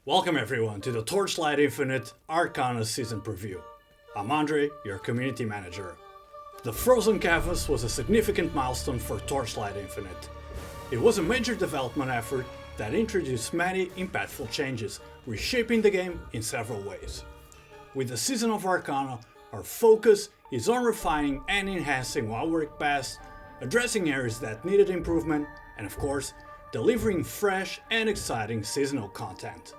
Welcome everyone to the Torchlight Infinite Arcana season preview. I'm Andre, your community manager. The Frozen Canvas was a significant milestone for Torchlight Infinite. It was a major development effort that introduced many impactful changes, reshaping the game in several ways. With the Season of Arcana, our focus is on refining and enhancing what worked best, addressing areas that needed improvement, and of course, delivering fresh and exciting seasonal content.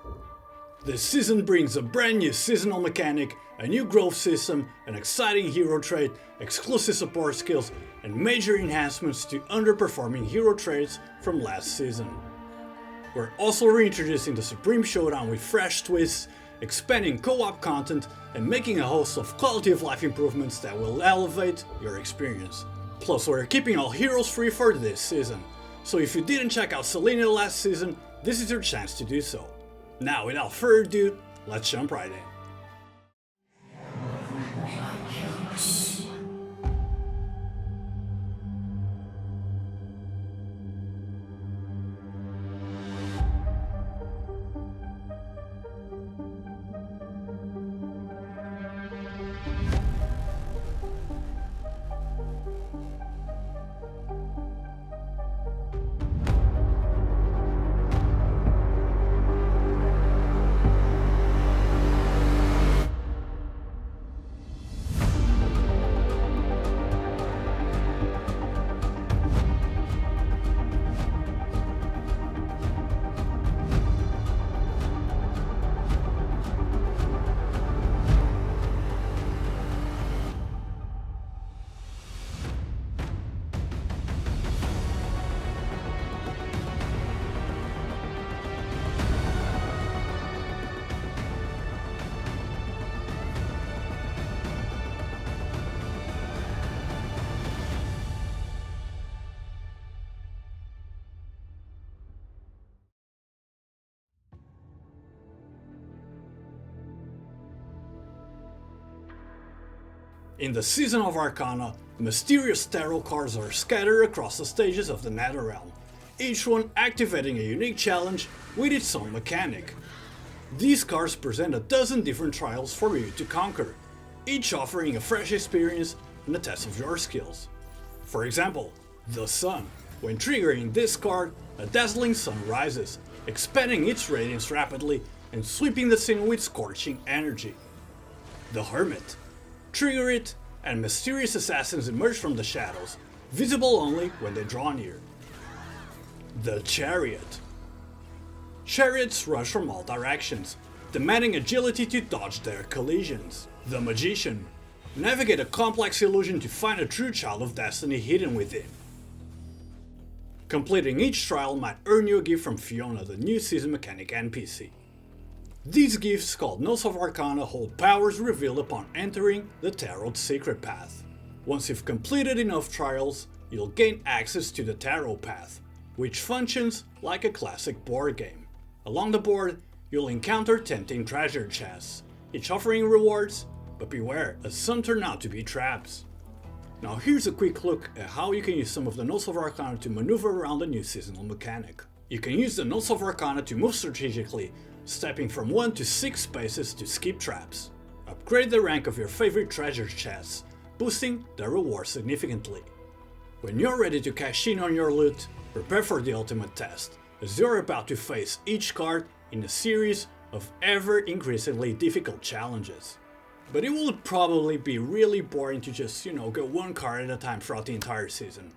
This season brings a brand new seasonal mechanic, a new growth system, an exciting hero trait, exclusive support skills, and major enhancements to underperforming hero traits from last season. We're also reintroducing the Supreme Showdown with fresh twists, expanding co-op content, and making a host of quality of life improvements that will elevate your experience. Plus, we're keeping all heroes free for this season, so if you didn't check out Selena last season, this is your chance to do so. Now, without further ado, let's jump right in. In the Season of Arcana, mysterious tarot cards are scattered across the stages of the Netherrealm, each one activating a unique challenge with its own mechanic. These cards present a dozen different trials for you to conquer, each offering a fresh experience and a test of your skills. For example, the Sun. When triggering this card, a dazzling sun rises, expanding its radiance rapidly and sweeping the scene with scorching energy. The Hermit. Trigger it, and mysterious assassins emerge from the shadows, visible only when they draw near. The Chariot. Chariots rush from all directions, demanding agility to dodge their collisions. The Magician. Navigate a complex illusion to find a true child of destiny hidden within. Completing each trial might earn you a gift from Fiona, the new season mechanic NPC. These gifts, called Notes of Arcana, hold powers revealed upon entering the Tarot's secret path. Once you've completed enough trials, you'll gain access to the Tarot path, which functions like a classic board game. Along the board, you'll encounter tempting treasure chests, each offering rewards, but beware, as some turn out to be traps. Now here's a quick look at how you can use some of the Notes of Arcana to maneuver around the new seasonal mechanic. You can use the Notes of Arcana to move strategically, stepping from 1 to 6 spaces to skip traps. Upgrade the rank of your favorite treasure chests, boosting their reward significantly. When you're ready to cash in on your loot, prepare for the ultimate test, as you're about to face each card in a series of ever increasingly difficult challenges. But it will probably be really boring to just, go one card at a time throughout the entire season.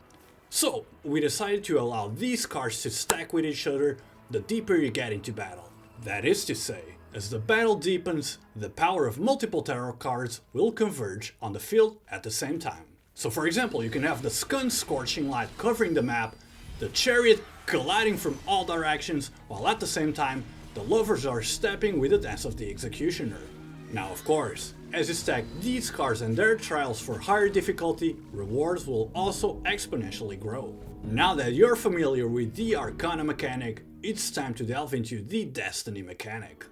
So, we decided to allow these cards to stack with each other the deeper you get into battle. That is to say, as the battle deepens, the power of multiple tarot cards will converge on the field at the same time. So for example, you can have the Scun's Scorching Light covering the map, the Chariot colliding from all directions, while at the same time, the Lovers are stepping with the Dance of the Executioner. Now of course, as you stack these cards and their trials for higher difficulty, rewards will also exponentially grow. Now that you're familiar with the Arcana mechanic, it's time to delve into the Destiny mechanic.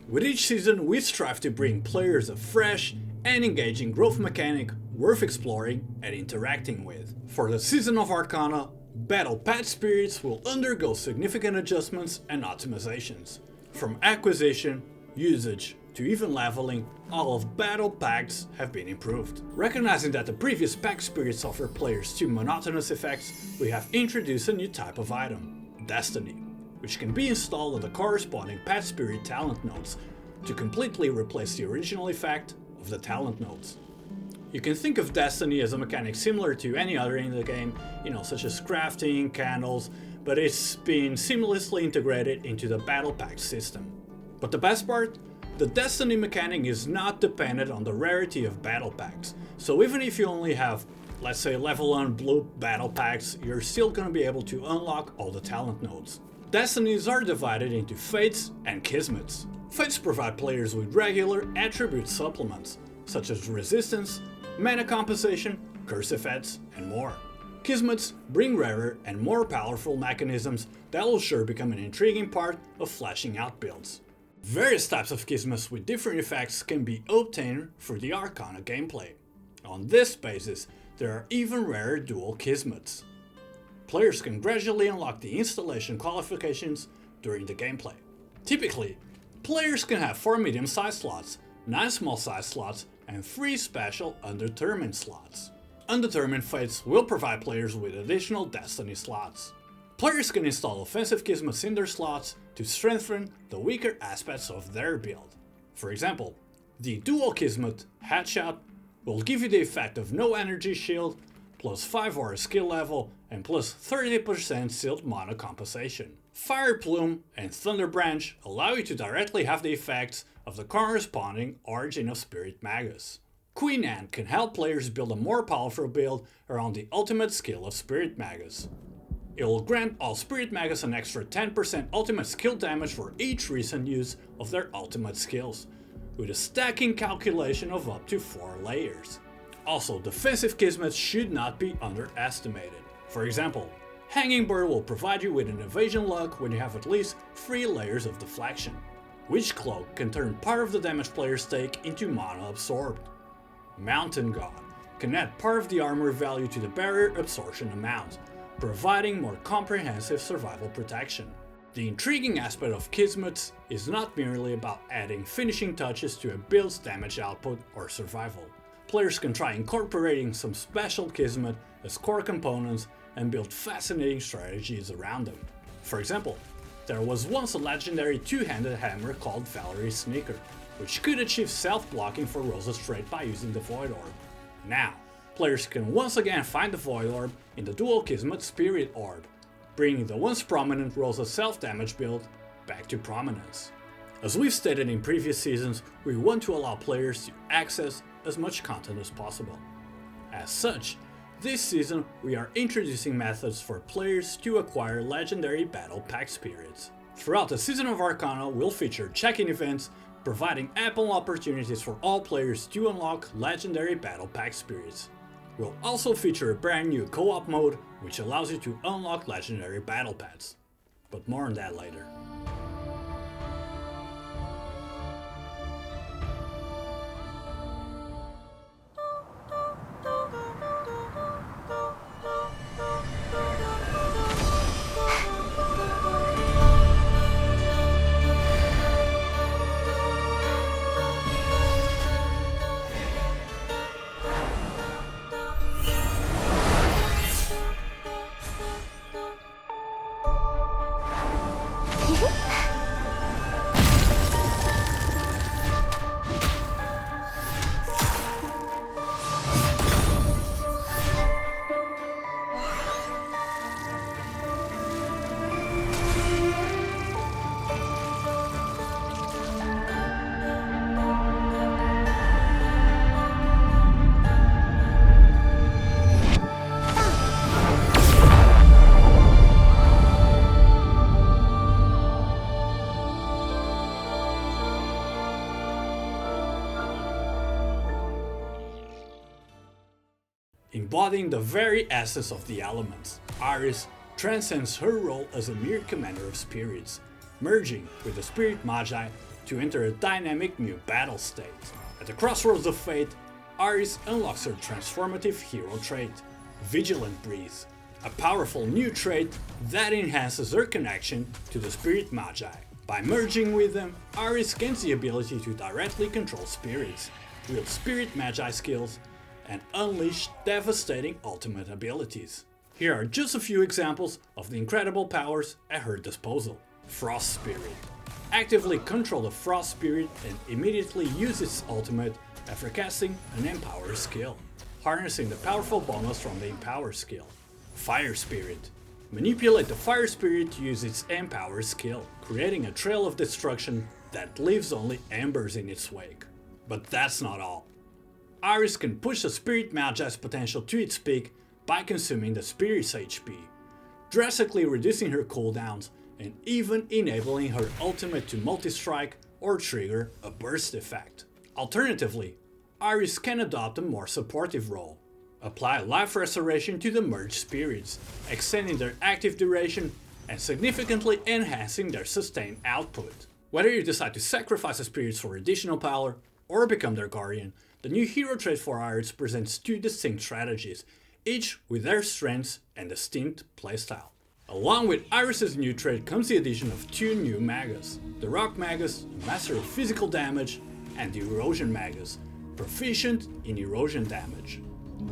With each season, we strive to bring players a fresh and engaging growth mechanic worth exploring and interacting with. For the Season of Arcana, Battle Pack Spirits will undergo significant adjustments and optimizations. From acquisition, usage, to even leveling, all of Battle Packs have been improved. Recognizing that the previous pack spirits offer players two monotonous effects, we have introduced a new type of item, Destiny, which can be installed on the corresponding pack spirit talent nodes to completely replace the original effect of the talent nodes. You can think of Destiny as a mechanic similar to any other in the game, such as crafting, candles, but it's been seamlessly integrated into the Battle Pack system. But the best part? The Destiny mechanic is not dependent on the rarity of Battle Packs, so even if you only have, let's say, level 1 blue Battle Packs, you're still gonna be able to unlock all the talent nodes. Destinies are divided into Fates and Kismets. Fates provide players with regular attribute supplements, such as resistance, mana compensation, curse effects, and more. Kismets bring rarer and more powerful mechanisms that will sure become an intriguing part of fleshing out builds. Various types of Kismets with different effects can be obtained through the Arcana gameplay. On this basis, there are even rarer dual Kismets. Players can gradually unlock the installation qualifications during the gameplay. Typically, players can have 4 medium-sized slots, 9 small-sized slots, and 3 special undetermined slots. Undetermined Fates will provide players with additional Destiny slots. Players can install offensive Kismets in their slots to strengthen the weaker aspects of their build. For example, the dual Kismet Headshot will give you the effect of no energy shield, plus 5 aura skill level, and plus 30% sealed mana compensation. Fire Plume and Thunder Branch allow you to directly have the effects of the corresponding Origin of Spirit Magus. Queen Ant can help players build a more powerful build around the ultimate skill of Spirit Magus. It will grant all Spirit Magus an extra 10% ultimate skill damage for each recent use of their ultimate skills, with a stacking calculation of up to 4 layers. Also, defensive Kismets should not be underestimated. For example, Hanging Bird will provide you with an evasion luck when you have at least 3 layers of deflection. Witch Cloak can turn part of the damage players take into mana absorbed. Mountain God can add part of the armor value to the barrier absorption amount, providing more comprehensive survival protection. The intriguing aspect of Kismets is not merely about adding finishing touches to a build's damage output or survival. Players can try incorporating some special Kismet as core components and build fascinating strategies around them. For example, there was once a legendary two-handed hammer called Valerie's Sneaker, which could achieve self-blocking for Rosa's trait by using the Void Orb. Now, players can once again find the Void Orb in the dual Kismet Spirit Orb, bringing the once prominent Rosa self-damage build back to prominence. As we've stated in previous seasons, we want to allow players to access as much content as possible. As such, this season we are introducing methods for players to acquire legendary Battle Pack Spirits. Throughout the Season of Arcana, we'll feature check-in events, providing ample opportunities for all players to unlock legendary Battle Pack Spirits. We'll also feature a brand new co-op mode, which allows you to unlock legendary Battle Pads. But more on that later. Embodying the very essence of the elements, Iris transcends her role as a mere commander of spirits, merging with the Spirit Magi to enter a dynamic new battle state. At the crossroads of fate, Iris unlocks her transformative hero trait, Vigilant Breeze, a powerful new trait that enhances her connection to the Spirit Magi. By merging with them, Iris gains the ability to directly control spirits, wield Spirit Magi skills, and unleash devastating ultimate abilities. Here are just a few examples of the incredible powers at her disposal. Frost Spirit. Actively control the Frost Spirit and immediately use its ultimate after casting an Empower skill, harnessing the powerful bonus from the Empower skill. Fire Spirit. Manipulate the Fire Spirit to use its Empower skill, creating a trail of destruction that leaves only embers in its wake. But that's not all. Iris can push the Spirit Magi's potential to its peak by consuming the Spirit's HP, drastically reducing her cooldowns and even enabling her ultimate to multi-strike or trigger a burst effect. Alternatively, Iris can adopt a more supportive role. Apply life restoration to the merged spirits, extending their active duration and significantly enhancing their sustained output. Whether you decide to sacrifice the spirits for additional power or become their guardian, the new hero trait for Iris presents two distinct strategies, each with their strengths and distinct playstyle. Along with Iris' new trait comes the addition of two new Magus, the Rock Magus, master of physical damage, and the Erosion Magus, proficient in erosion damage.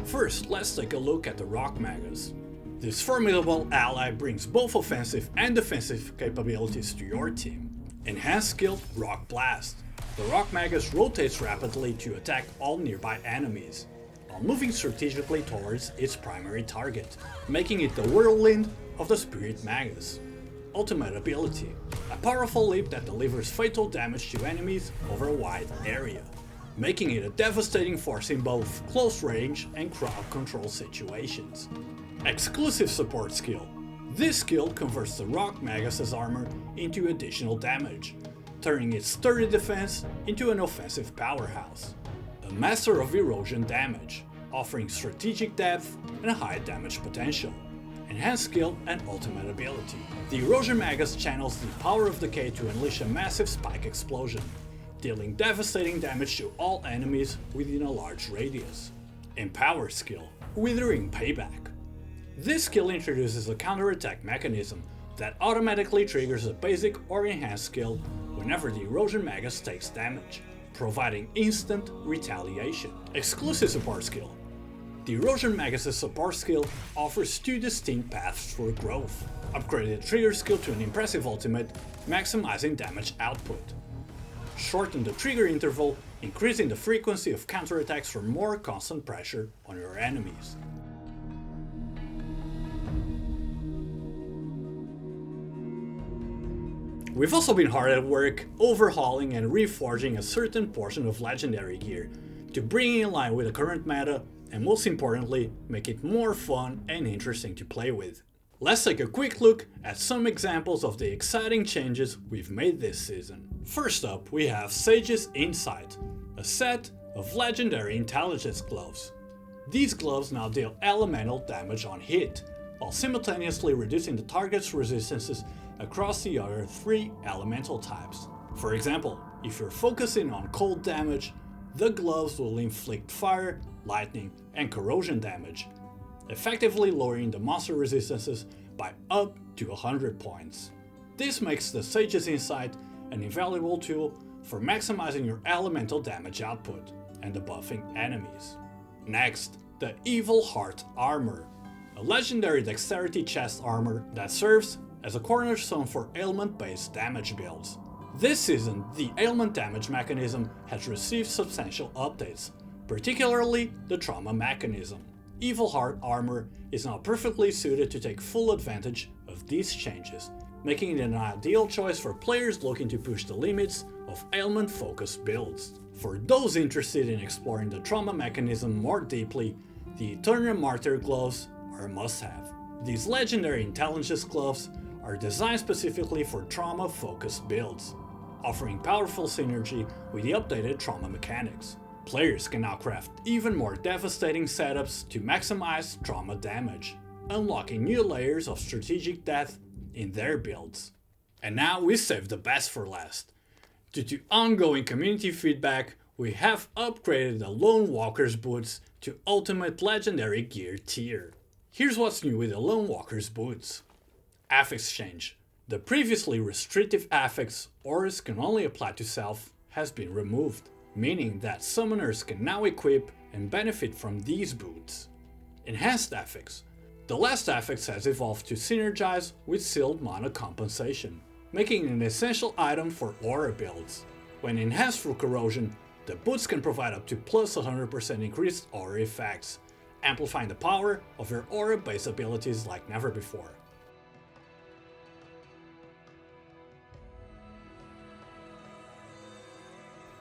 First, let's take a look at the Rock Magus. This formidable ally brings both offensive and defensive capabilities to your team. Enhanced skill Rock Blast. The Rock Magus rotates rapidly to attack all nearby enemies, while moving strategically towards its primary target, making it the Whirlwind of the Spirit Magus. Ultimate ability. A powerful leap that delivers fatal damage to enemies over a wide area, making it a devastating force in both close range and crowd control situations. Exclusive support skill. This skill converts the Rock Magus' armor into additional damage, turning its sturdy defense into an offensive powerhouse. A master of erosion damage, offering strategic depth and a high damage potential. Enhanced skill and ultimate ability. The Erosion Magus channels the power of decay to unleash a massive spike explosion, dealing devastating damage to all enemies within a large radius. Empower skill, Withering Payback. This skill introduces a counterattack mechanism that automatically triggers a basic or enhanced skill whenever the Erosion Magus takes damage, providing instant retaliation. Exclusive support skill. The Erosion Magus' support skill offers two distinct paths for growth. Upgraded the trigger skill to an impressive ultimate, maximizing damage output. Shorten the trigger interval, increasing the frequency of counterattacks for more constant pressure on your enemies. We've also been hard at work overhauling and reforging a certain portion of legendary gear to bring it in line with the current meta and most importantly, make it more fun and interesting to play with. Let's take a quick look at some examples of the exciting changes we've made this season. First up, we have Sage's Insight, a set of legendary intelligence gloves. These gloves now deal elemental damage on hit, while simultaneously reducing the target's resistances across the other three elemental types. For example, if you're focusing on cold damage, the gloves will inflict fire, lightning, and corrosion damage, effectively lowering the monster resistances by up to 100 points. This makes the Sage's Insight an invaluable tool for maximizing your elemental damage output and debuffing enemies. Next, the Evil Heart Armor, a legendary dexterity chest armor that serves as a cornerstone for ailment-based damage builds. This season, the ailment damage mechanism has received substantial updates, particularly the trauma mechanism. Evil Heart Armor is now perfectly suited to take full advantage of these changes, making it an ideal choice for players looking to push the limits of ailment-focused builds. For those interested in exploring the trauma mechanism more deeply, the Eternal Martyr gloves are a must-have. These legendary intelligence gloves are designed specifically for trauma-focused builds, offering powerful synergy with the updated trauma mechanics. Players can now craft even more devastating setups to maximize trauma damage, unlocking new layers of strategic depth in their builds. And now we saved the best for last. Due to ongoing community feedback, We have upgraded the Lone Walker's boots to Ultimate Legendary Gear tier. Here's what's new with the Lone Walker's boots. Affix change. The previously restrictive affix auras can only apply to self has been removed, meaning that summoners can now equip and benefit from these boots. Enhanced affix. The last affix has evolved to synergize with sealed mana compensation, making it an essential item for aura builds. When enhanced through corrosion, the boots can provide up to plus 100% increased aura effects, amplifying the power of your aura-based abilities like never before.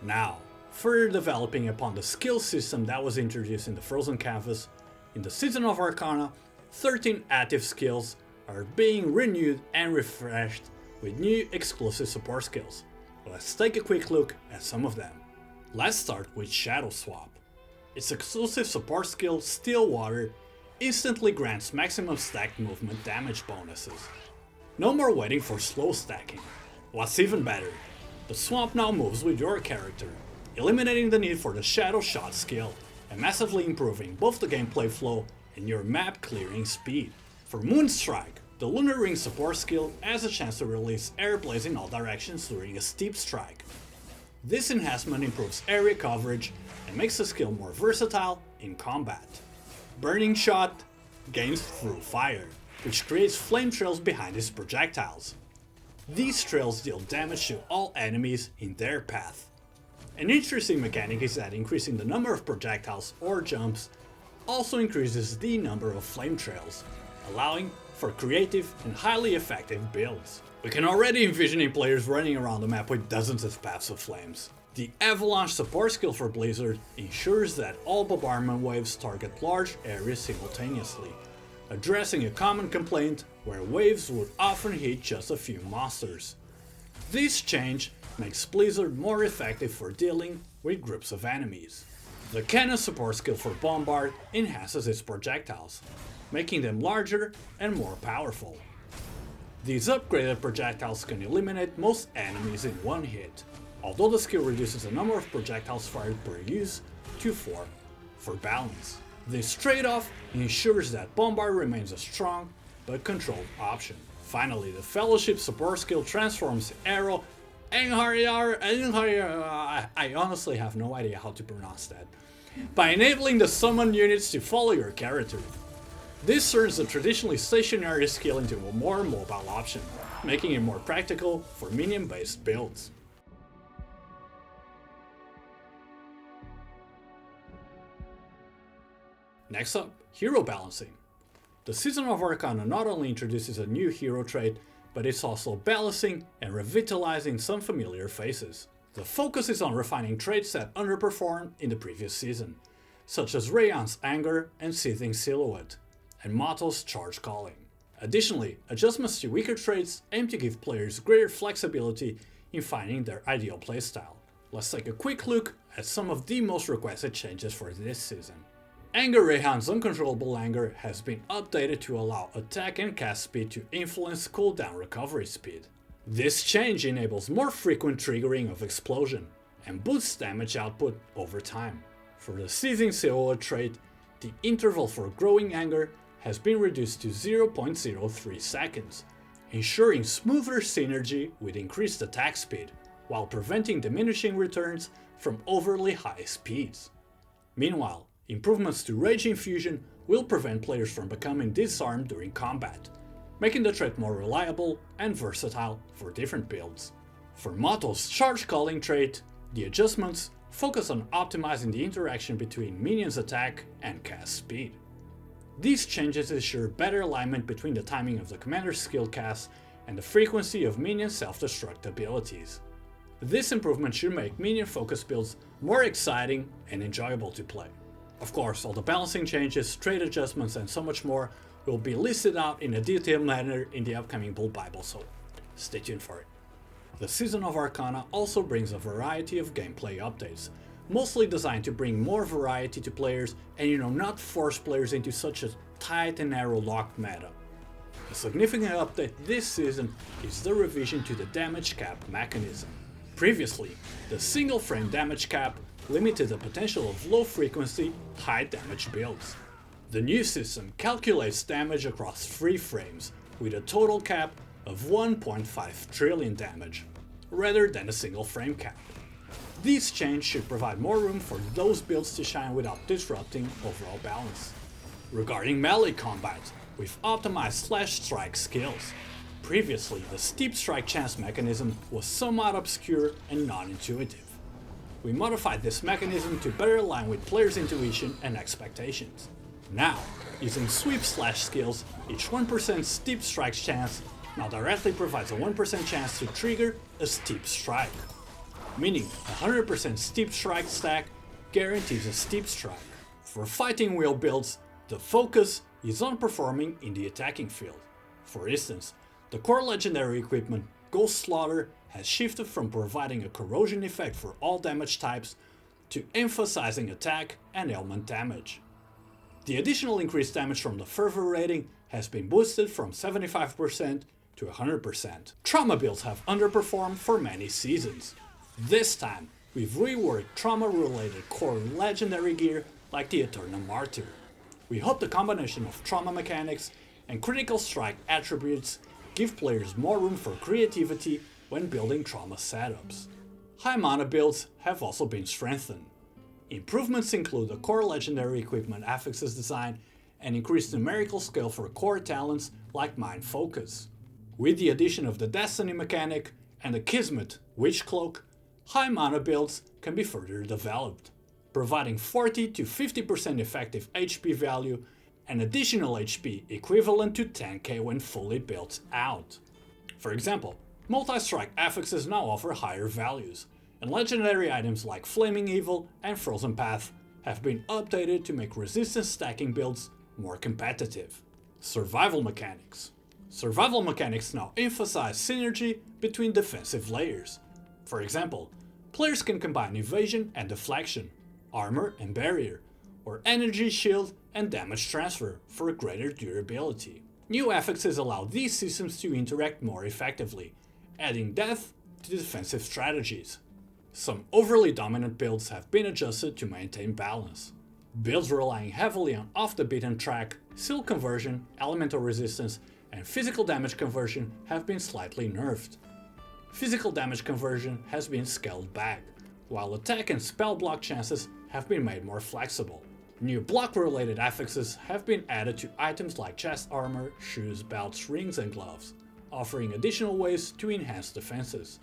Now, further developing upon the skill system that was introduced in the Frozen Canvas, in the Season of Arcana, 13 active skills are being renewed and refreshed with new exclusive support skills. Let's take a quick look at some of them. Let's start with Shadow Swap. Its exclusive support skill, Still Water, instantly grants maximum stacked movement damage bonuses. No more waiting for slow stacking. What's even better, the swap now moves with your character, eliminating the need for the Shadow Shot skill, and massively improving both the gameplay flow and your map clearing speed. For Moonstrike, the Lunar Ring support skill has a chance to release air blaze in all directions during a steep strike. This enhancement improves area coverage and makes the skill more versatile in combat. Burning Shot gains through fire, which creates flame trails behind its projectiles. These trails deal damage to all enemies in their path. An interesting mechanic is that increasing the number of projectiles or jumps also increases the number of flame trails, allowing for creative and highly effective builds. We can already envision players running around the map with dozens of paths of flames. The Avalanche support skill for Blizzard ensures that all bombardment waves target large areas simultaneously, addressing a common complaint where waves would often hit just a few monsters. This change makes Blizzard more effective for dealing with groups of enemies. The Cannon support skill for Bombard enhances its projectiles, making them larger and more powerful. These upgraded projectiles can eliminate most enemies in one hit, although the skill reduces the number of projectiles fired per use to 4 for balance. This trade-off ensures that Bombard remains a strong but controlled option. Finally, the Fellowship support skill transforms Arrow I honestly have no idea how to pronounce that, by enabling the summoned units to follow your character. This turns the traditionally stationary skill into a more mobile option, making it more practical for minion-based builds. Next up, hero balancing. The Season of Arcana not only introduces a new hero trait, but it's also balancing and revitalizing some familiar faces. The focus is on refining traits that underperformed in the previous season, such as Rayon's Anger and Seething Silhouette, and Mato's Charge Calling. Additionally, adjustments to weaker traits aim to give players greater flexibility in finding their ideal playstyle. Let's take a quick look at some of the most requested changes for this season. Anger Rayhan's Uncontrollable Anger has been updated to allow attack and cast speed to influence cooldown recovery speed. This change enables more frequent triggering of explosion and boosts damage output over time. For the Seething Silhouette trait, the interval for growing anger has been reduced to 0.03 seconds, ensuring smoother synergy with increased attack speed, while preventing diminishing returns from overly high speeds. Meanwhile, improvements to Rage Infusion will prevent players from becoming disarmed during combat, making the trait more reliable and versatile for different builds. For Mato's Charge Calling trait, the adjustments focus on optimizing the interaction between minions' attack and cast speed. These changes ensure better alignment between the timing of the commander's skill cast and the frequency of minion self-destruct abilities. This improvement should make minion-focused builds more exciting and enjoyable to play. Of course, all the balancing changes, trait adjustments, and so much more will be listed out in a detailed manner in the upcoming Bull Bible, so stay tuned for it. The Season of Arcana also brings a variety of gameplay updates, mostly designed to bring more variety to players and not force players into such a tight and narrow locked meta. A significant update this season is the revision to the damage cap mechanism. Previously, the single frame damage cap limited the potential of low-frequency, high-damage builds. The new system calculates damage across 3 frames, with a total cap of 1.5 trillion damage, rather than a single frame cap. This change should provide more room for those builds to shine without disrupting overall balance. Regarding melee combat, we've optimized slash strike skills. Previously, the steep strike chance mechanism was somewhat obscure and non-intuitive. We modified this mechanism to better align with players' intuition and expectations. Now, using sweep slash skills, each 1% steep strike chance now directly provides a 1% chance to trigger a steep strike, meaning a 100% steep strike stack guarantees a steep strike. For fighting wheel builds, the focus is on performing in the attacking field. For instance, the core legendary equipment Ghost Slaughter has shifted from providing a corrosion effect for all damage types to emphasizing attack and ailment damage. The additional increased damage from the Fervor rating has been boosted from 75% to 100%. Trauma builds have underperformed for many seasons. This time, we've reworked trauma-related core legendary gear like the Eternal Martyr. We hope the combination of trauma mechanics and critical strike attributes give players more room for creativity when building trauma setups. High mana builds have also been strengthened. Improvements include the core legendary equipment affixes design and increased numerical scale for core talents like Mind Focus. With the addition of the Destiny mechanic and the Kismet Witch Cloak, high mana builds can be further developed, providing 40 to 50% effective HP value and additional HP equivalent to 10k when fully built out. For example, multi-strike affixes now offer higher values, and legendary items like Flaming Evil and Frozen Path have been updated to make resistance stacking builds more competitive. Survival mechanics. Survival mechanics now emphasize synergy between defensive layers. For example, players can combine evasion and deflection, armor and barrier, or energy shield and damage transfer for greater durability. New affixes allow these systems to interact more effectively, adding depth to defensive strategies. Some overly dominant builds have been adjusted to maintain balance. Builds relying heavily on off-the-beaten track, seal conversion, elemental resistance, and physical damage conversion have been slightly nerfed. Physical damage conversion has been scaled back, while attack and spell block chances have been made more flexible. New block-related affixes have been added to items like chest armor, shoes, belts, rings, and gloves, offering additional ways to enhance defenses.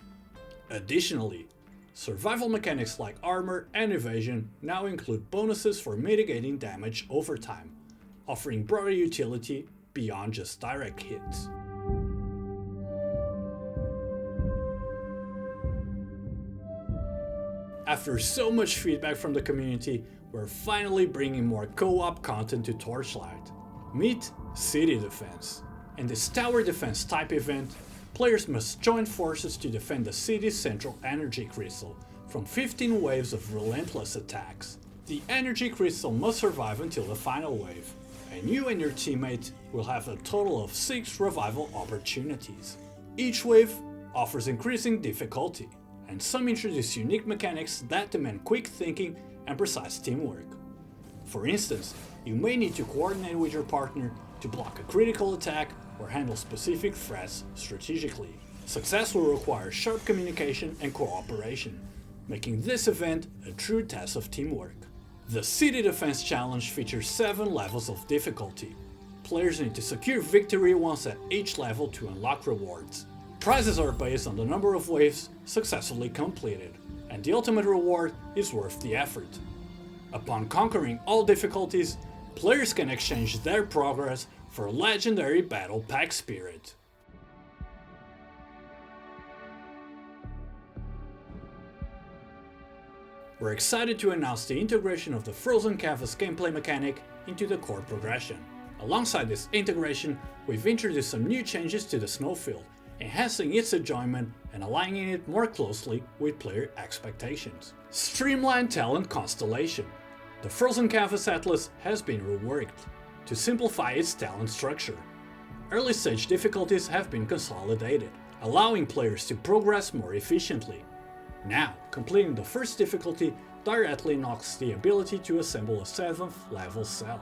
Additionally, survival mechanics like armor and evasion now include bonuses for mitigating damage over time, offering broader utility beyond just direct hits. After so much feedback from the community, we're finally bringing more co-op content to Torchlight. Meet City Defense. In this tower defense type event, players must join forces to defend the city's central energy crystal from 15 waves of relentless attacks. The energy crystal must survive until the final wave, and you and your teammate will have a total of 6 revival opportunities. Each wave offers increasing difficulty, and some introduce unique mechanics that demand quick thinking and precise teamwork. For instance, you may need to coordinate with your partner to block a critical attack or handle specific threats strategically. Success will require sharp communication and cooperation, making this event a true test of teamwork. The City Defense Challenge features 7 levels of difficulty. Players need to secure victory once at each level to unlock rewards. Prizes are based on the number of waves successfully completed, and the ultimate reward is worth the effort. Upon conquering all difficulties, players can exchange their progress for legendary Battle Pack Spirit. We're excited to announce the integration of the Frozen Canvas gameplay mechanic into the core progression. Alongside this integration, we've introduced some new changes to the snowfield, enhancing its enjoyment and aligning it more closely with player expectations. Streamlined Talent Constellation. The Frozen Canvas Atlas has been reworked to simplify its talent structure. Early stage difficulties have been consolidated, allowing players to progress more efficiently. Now, completing the first difficulty directly unlocks the ability to assemble a 7th level cell,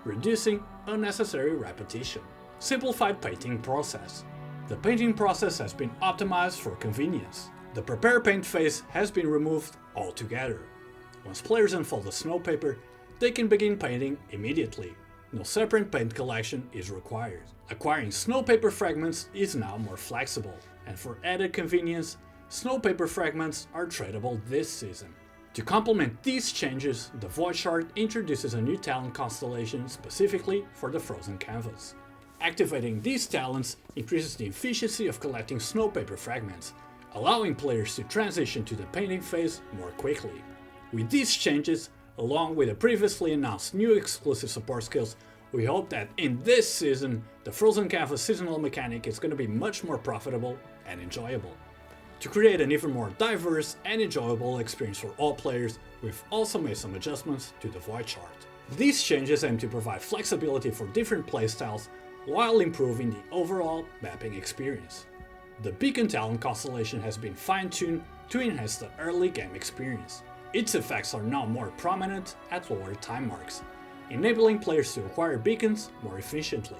reducing unnecessary repetition. Simplified painting process. The painting process has been optimized for convenience. The prepare paint phase has been removed altogether. Once players unfold the snow paper, they can begin painting immediately. No separate paint collection is required. Acquiring snow paper fragments is now more flexible, and for added convenience, snow paper fragments are tradable this season. To complement these changes, the Void Shard introduces a new talent constellation specifically for the frozen canvas. Activating these talents increases the efficiency of collecting snow paper fragments, allowing players to transition to the painting phase more quickly. With these changes, along with the previously announced new exclusive support skills, we hope that in this season, the frozen canvas seasonal mechanic is going to be much more profitable and enjoyable. To create an even more diverse and enjoyable experience for all players, we've also made some adjustments to the Void Shard. These changes aim to provide flexibility for different playstyles while improving the overall mapping experience. The Beacon talent constellation has been fine-tuned to enhance the early game experience. Its effects are now more prominent at lower time marks, enabling players to acquire beacons more efficiently.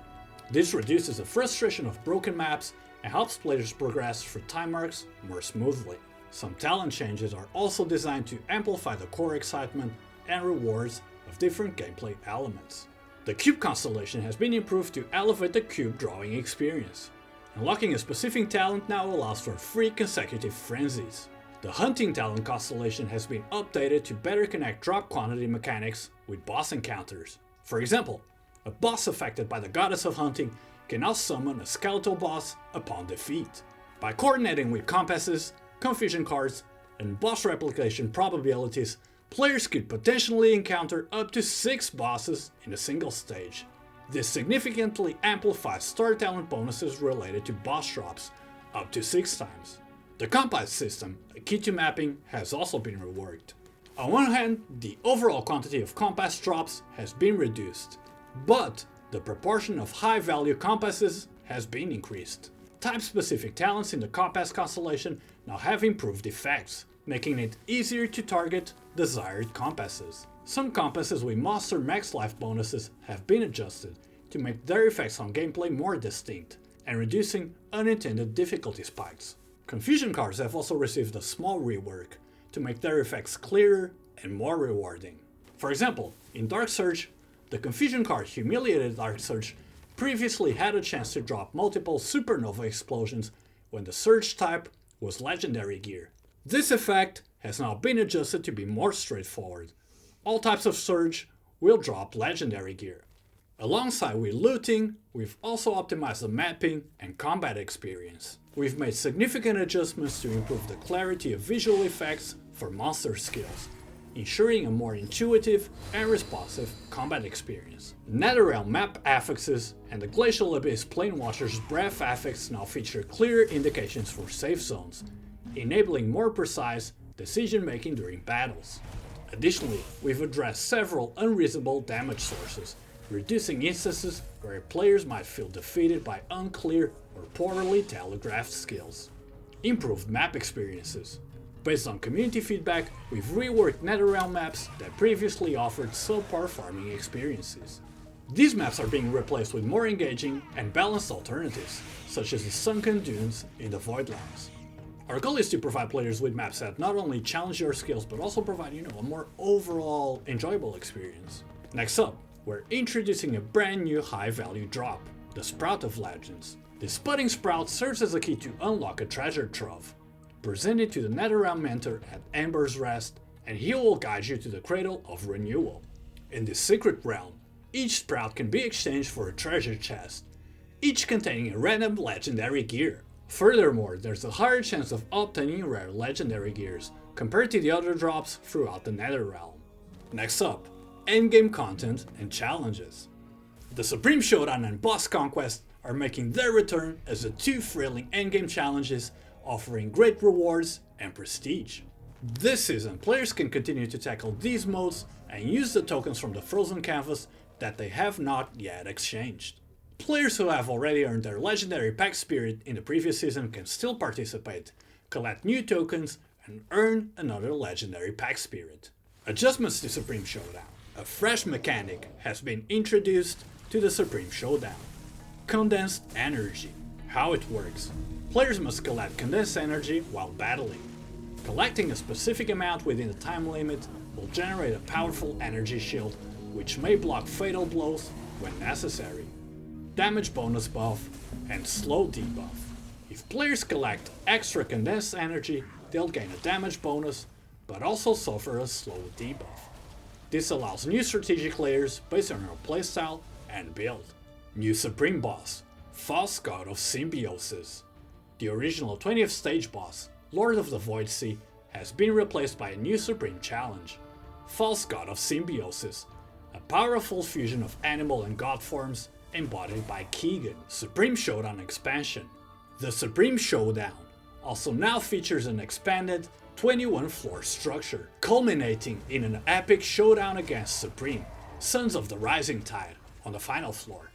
This reduces the frustration of broken maps and helps players progress through time marks more smoothly. Some talent changes are also designed to amplify the core excitement and rewards of different gameplay elements. The Cube constellation has been improved to elevate the cube drawing experience. Unlocking a specific talent now allows for 3 consecutive frenzies. The Hunting talent constellation has been updated to better connect drop quantity mechanics with boss encounters. For example, a boss affected by the Goddess of Hunting can now summon a skeletal boss upon defeat. By coordinating with compasses, confusion cards, and boss replication probabilities, players could potentially encounter up to 6 bosses in a single stage. This significantly amplifies star talent bonuses related to boss drops, up to 6 times. The compass system, a key to mapping, has also been reworked. On one hand, the overall quantity of compass drops has been reduced, but the proportion of high-value compasses has been increased. Type-specific talents in the compass constellation now have improved effects, making it easier to target desired compasses. Some compasses with monster max life bonuses have been adjusted to make their effects on gameplay more distinct, and reducing unintended difficulty spikes. Confusion cards have also received a small rework to make their effects clearer and more rewarding. For example, in Dark Surge, the Confusion card Humiliated Dark Surge previously had a chance to drop multiple supernova explosions when the Surge type was legendary gear. This effect has now been adjusted to be more straightforward. All types of Surge will drop legendary gear. Alongside with looting, we've also optimized the mapping and combat experience. We've made significant adjustments to improve the clarity of visual effects for monster skills, ensuring a more intuitive and responsive combat experience. Netherrealm map affixes and the Glacial Abyss Planewatcher's Breath affix now feature clear indications for safe zones, enabling more precise decision-making during battles. Additionally, we've addressed several unreasonable damage sources, reducing instances where players might feel defeated by unclear or poorly telegraphed skills. Improved map experiences. Based on community feedback, we've reworked Netherrealm maps that previously offered subpar farming experiences. These maps are being replaced with more engaging and balanced alternatives, such as the Sunken Dunes in the Voidlands. Our goal is to provide players with maps that not only challenge your skills but also provide a more overall enjoyable experience. Next up, we're introducing a brand new high-value drop, the Sprout of Legends. The Sputting Sprout serves as a key to unlock a treasure trove. Presented to the Netherrealm Mentor at Ember's Rest, and he will guide you to the Cradle of Renewal. In this secret realm, each sprout can be exchanged for a treasure chest, each containing a random legendary gear. Furthermore, there's a higher chance of obtaining rare legendary gears compared to the other drops throughout the Netherrealm. Next up, Endgame Content and Challenges. The Supreme Showdown and Boss Conquest are making their return as the 2 thrilling endgame challenges, offering great rewards and prestige. This season, players can continue to tackle these modes and use the tokens from the frozen canvas that they have not yet exchanged. Players who have already earned their legendary pack spirit in the previous season can still participate, collect new tokens, and earn another legendary pack spirit. Adjustments to Supreme Showdown. A fresh mechanic has been introduced to the Supreme Showdown. Condensed energy. How it works. Players must collect condensed energy while battling. Collecting a specific amount within the time limit will generate a powerful energy shield, which may block fatal blows when necessary. Damage bonus buff and slow debuff. If players collect extra condensed energy, they'll gain a damage bonus, but also suffer a slow debuff. This allows new strategic layers based on your playstyle and build. New Supreme Boss, False God of Symbiosis. The original 20th stage boss, Lord of the Void Sea, has been replaced by a new Supreme challenge, False God of Symbiosis, a powerful fusion of animal and god forms embodied by Keegan. Supreme Showdown expansion. The Supreme Showdown also now features an expanded 21-floor structure, culminating in an epic showdown against Supreme, Sons of the Rising Tide, on the final floor.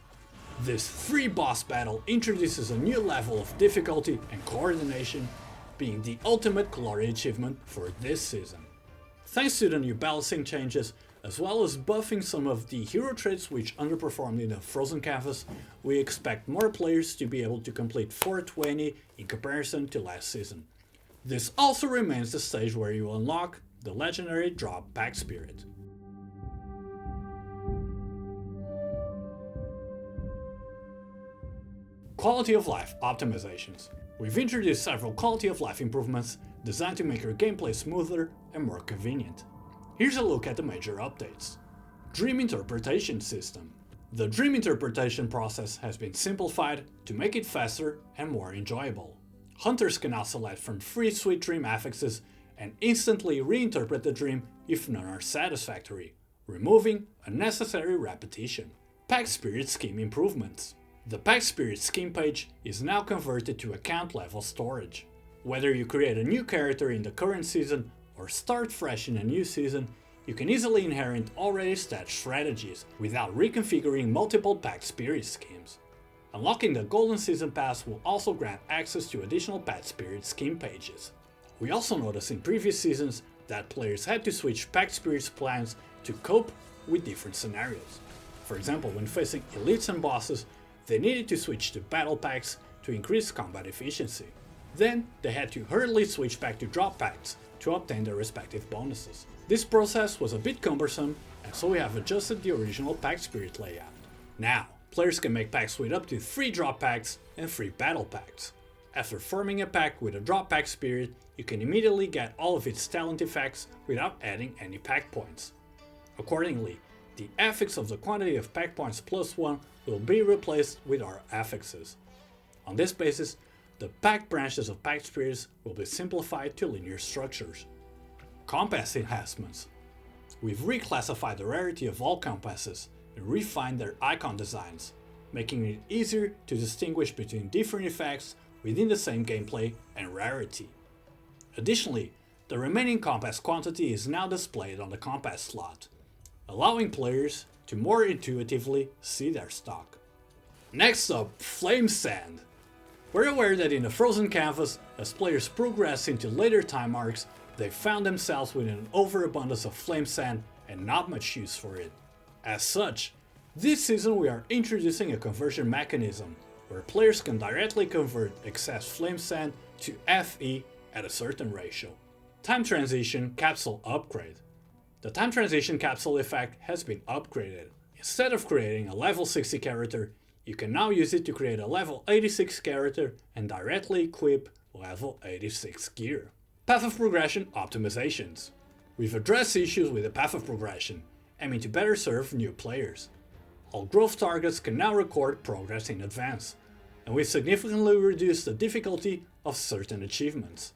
This 3-boss battle introduces a new level of difficulty and coordination, being the ultimate glory achievement for this season. Thanks to the new balancing changes, as well as buffing some of the hero traits which underperformed in the Frozen Canvas, we expect more players to be able to complete 420 in comparison to last season. This also remains the stage where you unlock the legendary drop Pack Spirit. Quality of life optimizations. We've introduced several quality of life improvements designed to make your gameplay smoother and more convenient. Here's a look at the major updates. Dream Interpretation System. The dream interpretation process has been simplified to make it faster and more enjoyable. Hunters can now select from 3 sweet dream affixes and instantly reinterpret the dream if none are satisfactory, removing unnecessary repetition. Pack Spirit Scheme Improvements. The Pack Spirit Scheme page is now converted to account level storage. Whether you create a new character in the current season or start fresh in a new season, you can easily inherit already stashed strategies without reconfiguring multiple Pack Spirit schemes. Unlocking the Golden Season Pass will also grant access to additional Pack Spirit scheme pages. We also noticed in previous seasons that players had to switch Pack Spirit's plans to cope with different scenarios. For example, when facing elites and bosses, they needed to switch to battle packs to increase combat efficiency. Then they had to hurriedly switch back to drop packs to obtain their respective bonuses. This process was a bit cumbersome, and so we have adjusted the original Pack Spirit layout. Now, players can make packs with up to 3 drop packs and 3 battle packs. After forming a pack with a drop Pack Spirit, you can immediately get all of its talent effects without adding any pack points. Accordingly, the affix of the quantity of pack points +1 will be replaced with our affixes. On this basis, the pack branches of Pack Spirits will be simplified to linear structures. Compass Enhancements. We've reclassified the rarity of all compasses and refined their icon designs, making it easier to distinguish between different effects within the same gameplay and rarity. Additionally, the remaining compass quantity is now displayed on the compass slot, allowing players to more intuitively see their stock. Next up, Flame Sand. We're aware that in the Frozen Canvas, as players progress into later time arcs, they found themselves with an overabundance of Flame Sand and not much use for it. As such, this season we are introducing a conversion mechanism where players can directly convert excess Flame Sand to FE at a certain ratio. Time Transition Capsule Upgrade. The Time Transition Capsule effect has been upgraded. Instead of creating a level 60 character, you can now use it to create a level 86 character and directly equip level 86 gear. Path of Progression Optimizations. We've addressed issues with the path of progression, aiming to better serve new players. All growth targets can now record progress in advance, and we've significantly reduced the difficulty of certain achievements.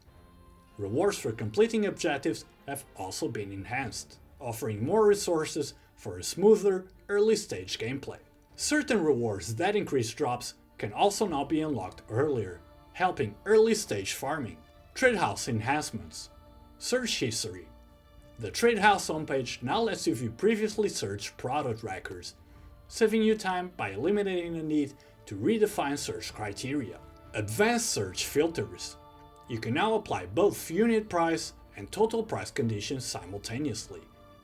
Rewards for completing objectives have also been enhanced, offering more resources for a smoother, early-stage gameplay. Certain rewards that increase drops can also now be unlocked earlier, helping early-stage farming. Trade House Enhancements. Search History. The Trade House homepage now lets you view previously searched product records, saving you time by eliminating the need to redefine search criteria. Advanced Search Filters. You can now apply both unit price and total price conditions simultaneously.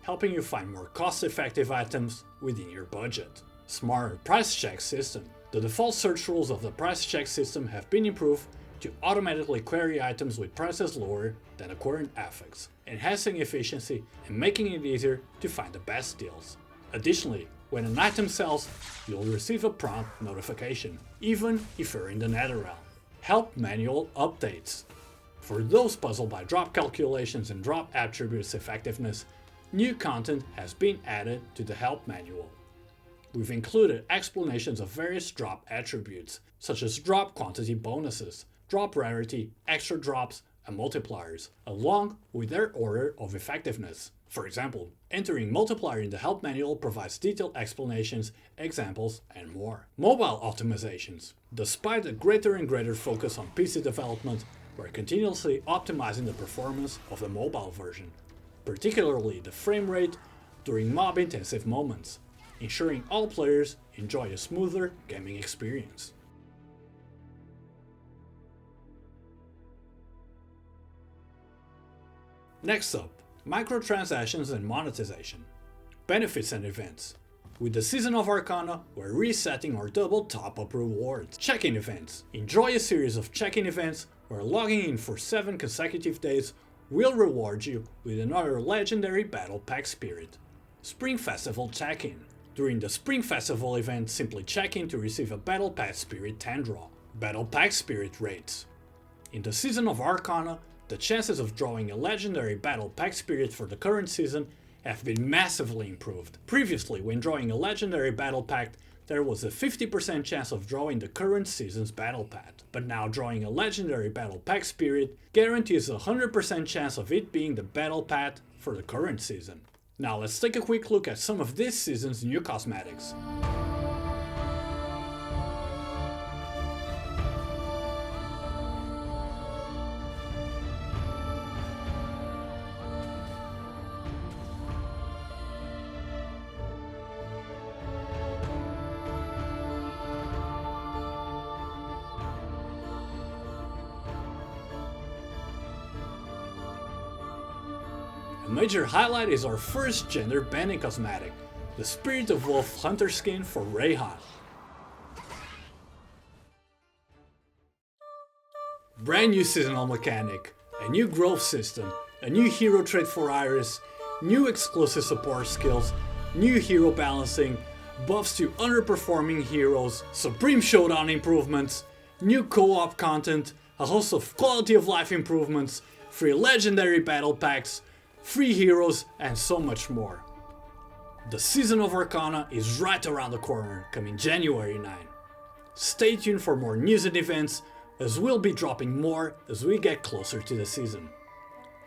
helping you find more cost-effective items within your budget. Smarter price check system. The default search rules of the price check system have been improved to automatically query items with prices lower than the current affix, enhancing efficiency and making it easier to find the best deals. Additionally, when an item sells, you'll receive a prompt notification, even if you're in the Netherrealm. Help manual updates. For those puzzled by drop calculations and drop attributes effectiveness, new content has been added to the help manual. We've included explanations of various drop attributes, such as drop quantity bonuses, drop rarity, extra drops, and multipliers, along with their order of effectiveness. For example, entering multiplier in the help manual provides detailed explanations, examples, and more. Mobile optimizations. Despite a greater and greater focus on PC development, we're continuously optimizing the performance of the mobile version, particularly the frame rate during mob-intensive moments, ensuring all players enjoy a smoother gaming experience. Next up, microtransactions and monetization. Benefits and events. With the Season of Arcana, we're resetting our double top-up rewards. Check-in events. Enjoy a series of check-in events where logging in for 7 consecutive days will reward you with another legendary Battle Pack Spirit. Spring Festival check-in. During the Spring Festival event, simply check in to receive a Battle Pack Spirit 10 draw. Battle Pack Spirit rates. In the Season of Arcana, the chances of drawing a legendary Battle Pack Spirit for the current season have been massively improved. Previously, when drawing a legendary Battle Pack, there was a 50% chance of drawing the current season's Battle Pack. But now drawing a legendary Battle Pack Spirit guarantees a 100% chance of it being the Battle Pack for the current season. Now let's take a quick look at some of this season's new cosmetics. A major highlight is our first gender bending cosmetic, the Spirit of Wolf Hunter skin for Rayhan. Brand new seasonal mechanic, a new growth system, a new hero trait for Iris, new exclusive support skills, new hero balancing, buffs to underperforming heroes, Supreme Showdown improvements, new co-op content, a host of quality of life improvements, free legendary battle packs, free heroes, and so much more. The Season of Arcana is right around the corner, coming January 9. Stay tuned for more news and events, as we'll be dropping more as we get closer to the season.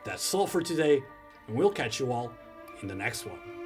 That's all for today, and we'll catch you all in the next one.